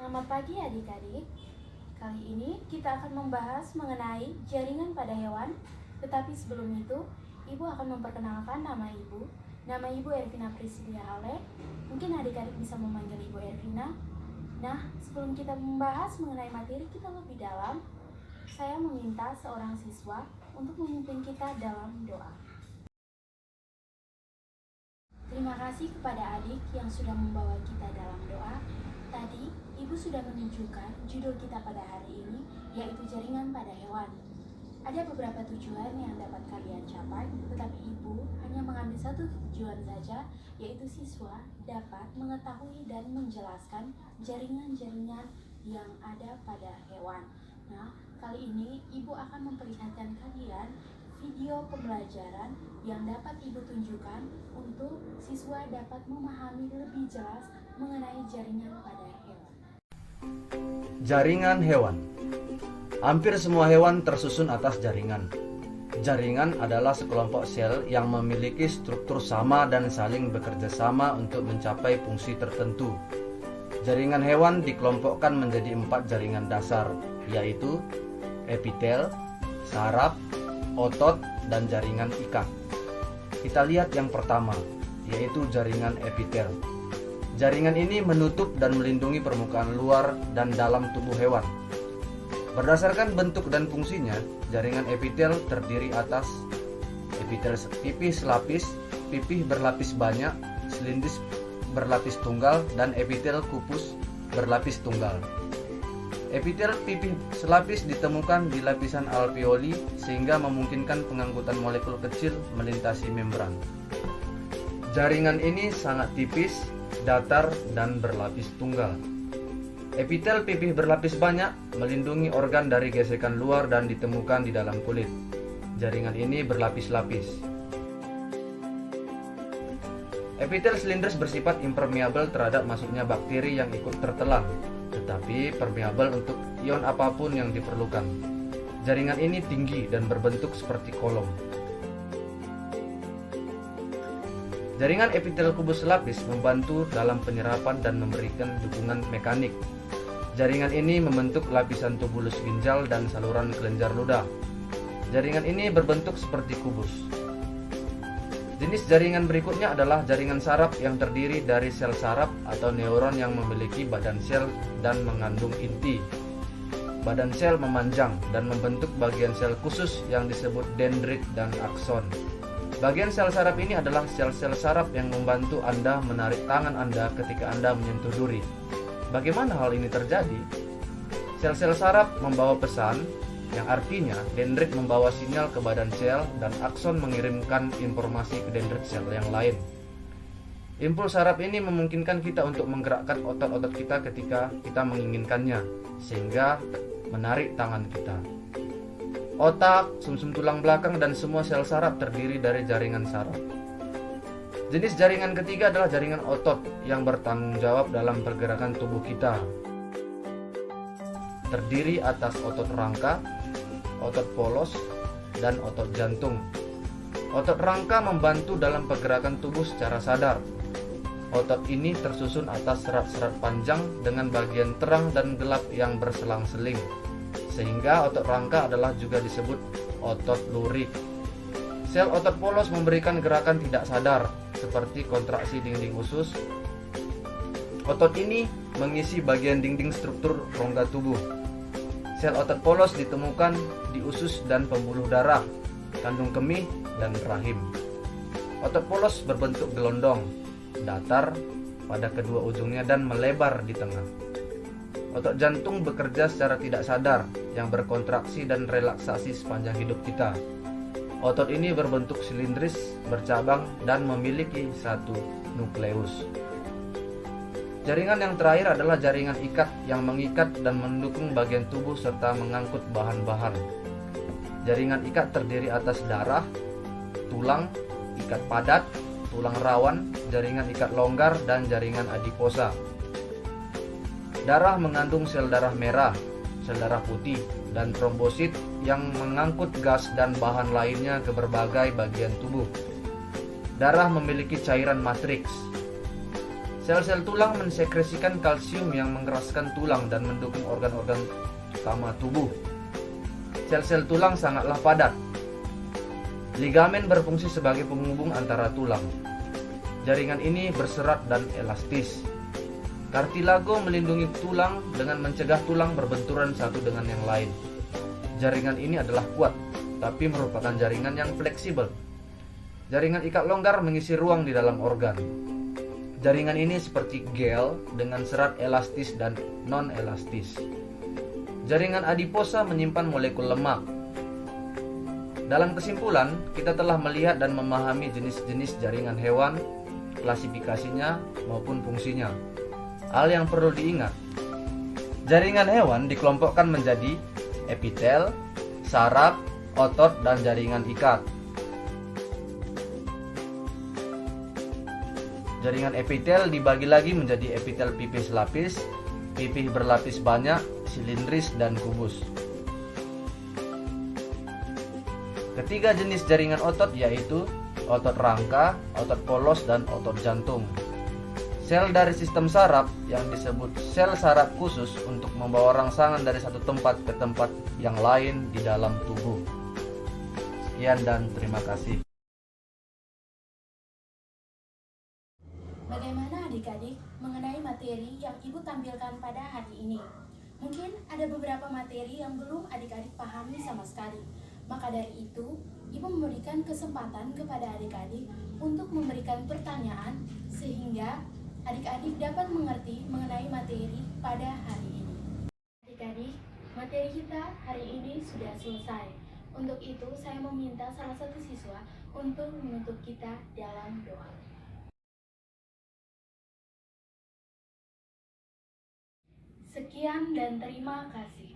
Selamat pagi adik-adik. Kali ini kita akan membahas mengenai jaringan pada hewan. Tetapi sebelum itu, Ibu akan memperkenalkan nama Ibu. Nama Ibu Ervina Priscilia Hale. Mungkin adik-adik bisa memanggil Ibu Ervina. Nah, sebelum kita membahas mengenai materi kita lebih dalam, saya meminta seorang siswa untuk memimpin kita dalam doa. Terima kasih kepada adik yang sudah membawa kita dalam doa. Tadi, Ibu sudah menunjukkan judul kita pada hari ini, yaitu jaringan pada hewan. Ada beberapa tujuan yang dapat kalian capai, tetapi Ibu hanya mengambil satu tujuan saja, yaitu siswa dapat mengetahui dan menjelaskan jaringan-jaringan yang ada pada hewan. Nah, kali ini Ibu akan memperlihatkan kalian video pembelajaran yang dapat Ibu tunjukkan untuk siswa dapat memahami lebih jelas mengenai jaringan pada hewan. Jaringan hewan. Hampir semua hewan tersusun atas jaringan. Jaringan adalah sekelompok sel yang memiliki struktur sama dan saling bekerja sama untuk mencapai fungsi tertentu. Jaringan hewan dikelompokkan menjadi 4 jaringan dasar, yaitu epitel, saraf, otot, dan jaringan ikat. Kita lihat yang pertama, yaitu jaringan epitel. Jaringan ini menutup dan melindungi permukaan luar dan dalam tubuh hewan. Berdasarkan bentuk dan fungsinya, jaringan epitel terdiri atas epitel pipih selapis, pipih berlapis banyak, silindris berlapis tunggal, dan epitel kupus berlapis tunggal. Epitel pipih selapis ditemukan di lapisan alveoli sehingga memungkinkan pengangkutan molekul kecil melintasi membran. Jaringan ini sangat tipis, datar, dan berlapis tunggal. Epitel pipih berlapis banyak melindungi organ dari gesekan luar dan ditemukan di dalam kulit. Jaringan ini berlapis-lapis. Epitel silindris bersifat impermeabel terhadap masuknya bakteri yang ikut tertelan, tetapi permeabel untuk ion apapun yang diperlukan. Jaringan ini tinggi dan berbentuk seperti kolom. Jaringan epitel kubus selapis membantu dalam penyerapan dan memberikan dukungan mekanik. Jaringan ini membentuk lapisan tubulus ginjal dan saluran kelenjar ludah. Jaringan ini berbentuk seperti kubus. Jenis jaringan berikutnya adalah jaringan saraf yang terdiri dari sel saraf atau neuron yang memiliki badan sel dan mengandung inti. Badan sel memanjang dan membentuk bagian sel khusus yang disebut dendrit dan akson. Bagian sel saraf ini adalah sel-sel saraf yang membantu Anda menarik tangan Anda ketika Anda menyentuh duri. Bagaimana hal ini terjadi? Sel-sel saraf membawa pesan, yang artinya dendrit membawa sinyal ke badan sel dan akson mengirimkan informasi ke dendrit sel yang lain. Impuls saraf ini memungkinkan kita untuk menggerakkan otot-otot kita ketika kita menginginkannya, sehingga menarik tangan kita. Otak, sumsum tulang belakang, dan semua sel saraf terdiri dari jaringan saraf. Jenis jaringan ketiga adalah jaringan otot yang bertanggung jawab dalam pergerakan tubuh kita. Terdiri atas otot rangka, otot polos, dan otot jantung. Otot rangka membantu dalam pergerakan tubuh secara sadar. Otot ini tersusun atas serat-serat panjang dengan bagian terang dan gelap yang berselang-seling, sehingga otot rangka adalah juga disebut otot lurik. Sel otot polos memberikan gerakan tidak sadar, seperti kontraksi dinding usus. Otot ini mengisi bagian dinding struktur rongga tubuh. Sel otot polos ditemukan di usus dan pembuluh darah, kandung kemih, dan rahim. Otot polos berbentuk gelondong, datar pada kedua ujungnya dan melebar di tengah. Otot jantung bekerja secara tidak sadar yang berkontraksi dan relaksasi sepanjang hidup kita. Otot ini berbentuk silindris, bercabang, dan memiliki satu nukleus. Jaringan yang terakhir adalah jaringan ikat yang mengikat dan mendukung bagian tubuh serta mengangkut bahan-bahan. Jaringan ikat terdiri atas darah, tulang, ikat padat, tulang rawan, jaringan ikat longgar, dan jaringan adiposa. Darah mengandung sel darah merah, sel darah putih, dan trombosit yang mengangkut gas dan bahan lainnya ke berbagai bagian tubuh. Darah memiliki cairan matriks. Sel-sel tulang mensekresikan kalsium yang mengeraskan tulang dan mendukung organ-organ utama tubuh. Sel-sel tulang sangatlah padat. Ligamen berfungsi sebagai penghubung antara tulang. Jaringan ini berserat dan elastis. Kartilago melindungi tulang dengan mencegah tulang berbenturan satu dengan yang lain. Jaringan ini adalah kuat, tapi merupakan jaringan yang fleksibel. Jaringan ikat longgar mengisi ruang di dalam organ. Jaringan ini seperti gel dengan serat elastis dan non-elastis. Jaringan adiposa menyimpan molekul lemak. Dalam kesimpulan, kita telah melihat dan memahami jenis-jenis jaringan hewan, klasifikasinya maupun fungsinya. Hal yang perlu diingat, jaringan hewan dikelompokkan menjadi epitel, saraf, otot, dan jaringan ikat. Jaringan epitel dibagi lagi menjadi epitel pipih lapis, pipih berlapis banyak, silindris, dan kubus. Ketiga jenis jaringan otot yaitu otot rangka, otot polos, dan otot jantung. Sel dari sistem saraf yang disebut sel saraf khusus untuk membawa rangsangan dari satu tempat ke tempat yang lain di dalam tubuh. Sekian dan terima kasih. Bagaimana adik-adik mengenai materi yang Ibu tampilkan pada hari ini? Mungkin ada beberapa materi yang belum adik-adik pahami sama sekali. Maka dari itu, Ibu memberikan kesempatan kepada adik-adik untuk memberikan pertanyaan sehingga adik-adik dapat mengerti mengenai materi pada hari ini. Adik-adik, materi kita hari ini sudah selesai. Untuk itu, saya meminta salah satu siswa untuk menutup kita dalam doa. Sekian dan terima kasih.